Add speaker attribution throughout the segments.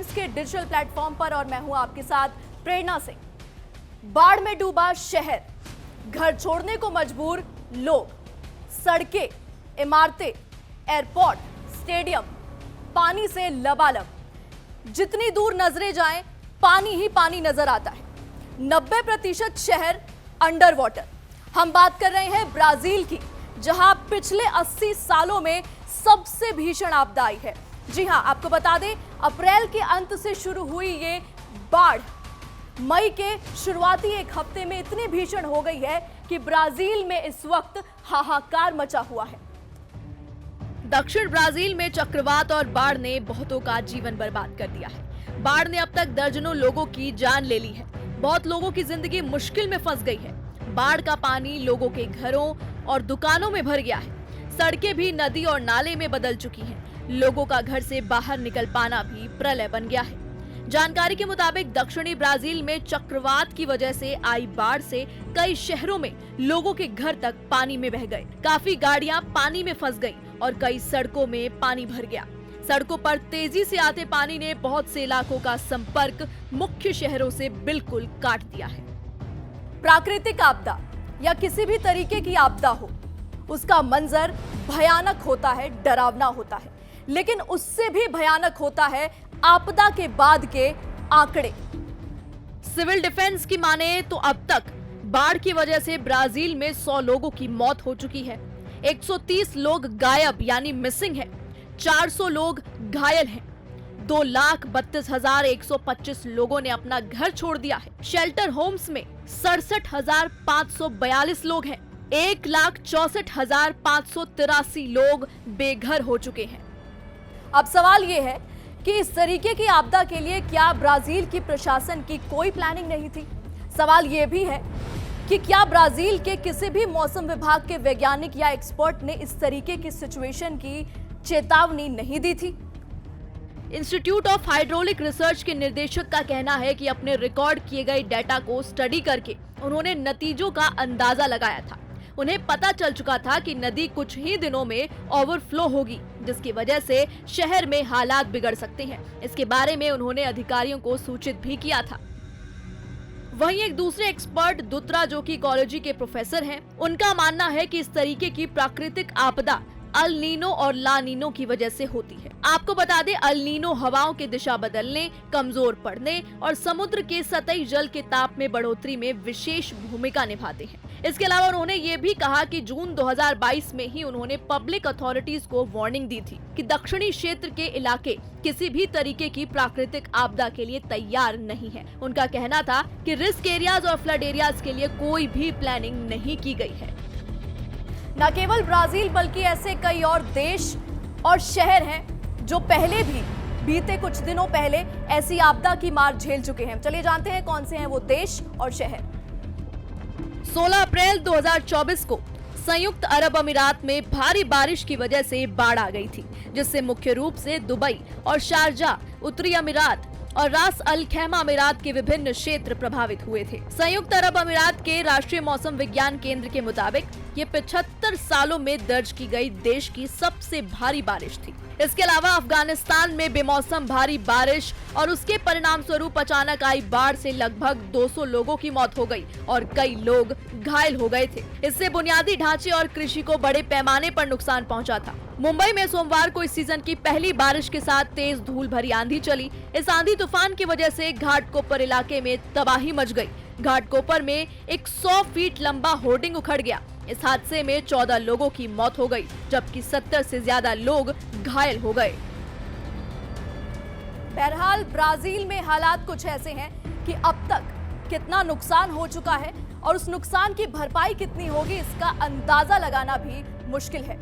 Speaker 1: Times के digital platform पर और मैं हूं आपके साथ प्रेरणा सिंह। बाढ़ में डूबा शहर, घर छोड़ने को मजबूर लोग, सड़कें, इमारतें, एयरपोर्ट, स्टेडियम पानी से लबालब। जितनी दूर नजरें जाएं पानी ही पानी नजर आता है। 90% शहर अंडर वाटर। हम बात कर रहे हैं ब्राजील की, जहां पिछले 80 सालों में सबसे भीषण आपदा आई है। जी हां, आपको बता दें अप्रैल के अंत से शुरू हुई ये बाढ़ मई के शुरुआती एक हफ्ते में इतनी भीषण हो गई है कि ब्राजील में इस वक्त हाहाकार मचा हुआ है। दक्षिण ब्राजील में चक्रवात और बाढ़ ने बहुतों का जीवन बर्बाद कर दिया है। बाढ़ ने अब तक दर्जनों लोगों की जान ले ली है। बहुत लोगों की जिंदगी मुश्किल में फंस गई है। बाढ़ का पानी लोगों के घरों और दुकानों में भर गया है। सड़कें भी नदी और नाले में बदल चुकी हैं। लोगों का घर से बाहर निकल पाना भी प्रलय बन गया है। जानकारी के मुताबिक दक्षिणी ब्राजील में चक्रवात की वजह से आई बाढ़ से कई शहरों में लोगों के घर तक पानी में बह गए। काफी गाड़ियां पानी में फंस गईं और कई सड़कों में पानी भर गया। सड़कों पर तेजी से आते पानी ने बहुत से इलाकों का संपर्क मुख्य शहरों से बिल्कुल काट दिया है। प्राकृतिक आपदा या किसी भी तरीके की आपदा हो, उसका मंजर भयानक होता है, डरावना होता है, लेकिन उससे भी भयानक होता है आपदा के बाद के आंकड़े। सिविल डिफेंस की माने तो अब तक बाढ़ की वजह से ब्राजील में 100 लोगों की मौत हो चुकी है। 130 लोग गायब यानी मिसिंग हैं। 400 लोग घायल हैं। 2,32,125 लोगों ने अपना घर छोड़ दिया है। शेल्टर होम्स में 67,542 लोग हैं। 1,64,583 लोग बेघर हो चुके हैं। अब सवाल यह है कि इस तरीके की आपदा के लिए क्या ब्राजील की प्रशासन की कोई प्लानिंग नहीं थी? सवाल यह भी है कि क्या ब्राजील के किसी भी मौसम विभाग के वैज्ञानिक या एक्सपर्ट ने इस तरीके की सिचुएशन की चेतावनी नहीं दी थी? इंस्टीट्यूट ऑफ हाइड्रोलिक रिसर्च के निदेशक का कहना है कि अपने रिकॉर्ड किए गए डेटा को स्टडी करके उन्होंने नतीजों का अंदाजा लगाया था। उन्हें पता चल चुका था कि नदी कुछ ही दिनों में ओवरफ्लो होगी, जिसकी वजह से शहर में हालात बिगड़ सकते हैं। इसके बारे में उन्होंने अधिकारियों को सूचित भी किया था। वहीं एक दूसरे एक्सपर्ट दुत्रा, जो कि इकोलॉजी के प्रोफेसर हैं, उनका मानना है कि इस तरीके की प्राकृतिक आपदा अल नीनो और ला नीनो की वजह से होती है। आपको बता दें, अल नीनो हवाओं की दिशा बदलने, कमजोर पड़ने और समुद्र के सतही जल के ताप में बढ़ोतरी में विशेष भूमिका निभाते हैं। इसके अलावा उन्होंने ये भी कहा कि जून 2022 में ही उन्होंने पब्लिक अथॉरिटीज को वार्निंग दी थी कि दक्षिणी क्षेत्र के इलाके किसी भी तरीके की प्राकृतिक आपदा के लिए तैयार नहीं है। उनका कहना था कि रिस्क एरियाज और फ्लड एरियाज के लिए कोई भी प्लानिंग नहीं की गई है। न केवल ब्राजील बल्कि ऐसे कई और देश और शहर हैं जो पहले भी बीते कुछ दिनों पहले ऐसी आपदा की मार झेल चुके हैं। चलिए जानते हैं कौन से हैं वो देश और शहर। 16 अप्रैल 2024 को संयुक्त अरब अमीरात में भारी बारिश की वजह से बाढ़ आ गई थी, जिससे मुख्य रूप से दुबई और शारजा, उत्तरी अमीरात और रास अल खैमा अमीरात के विभिन्न क्षेत्र प्रभावित हुए थे। संयुक्त अरब अमीरात के राष्ट्रीय मौसम विज्ञान केंद्र के मुताबिक ये 75 सालों में दर्ज की गई देश की सबसे भारी बारिश थी। इसके अलावा अफगानिस्तान में बेमौसम भारी बारिश और उसके परिणाम स्वरूप अचानक आई बाढ़ से लगभग 200 लोगों की मौत हो गई और कई लोग घायल हो गए थे। इससे बुनियादी ढांचे और कृषि को बड़े पैमाने पर नुकसान पहुंचा था। मुंबई में सोमवार को इस सीजन की पहली बारिश के साथ तेज धूल भरी आंधी चली। इस आंधी तूफान की वजह से घाटकोपर इलाके में तबाही मच गई। घाटकोपर में एक 100 फीट लंबा होर्डिंग उखड़ गया। इस हादसे में 14 लोगों की मौत हो गई, जबकि 70 से ज्यादा लोग घायल हो गए। बहरहाल ब्राजील में हालात कुछ ऐसे हैं कि अब तक कितना नुकसान हो चुका है और उस नुकसान की भरपाई कितनी होगी, इसका अंदाजा लगाना भी मुश्किल है।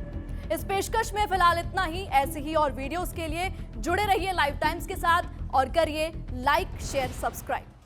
Speaker 1: इस पेशकश में फिलहाल इतना ही। ऐसी ही और वीडियोस के लिए जुड़े रहिए लाइव टाइम्स के साथ और करिए लाइक, शेयर, सब्सक्राइब।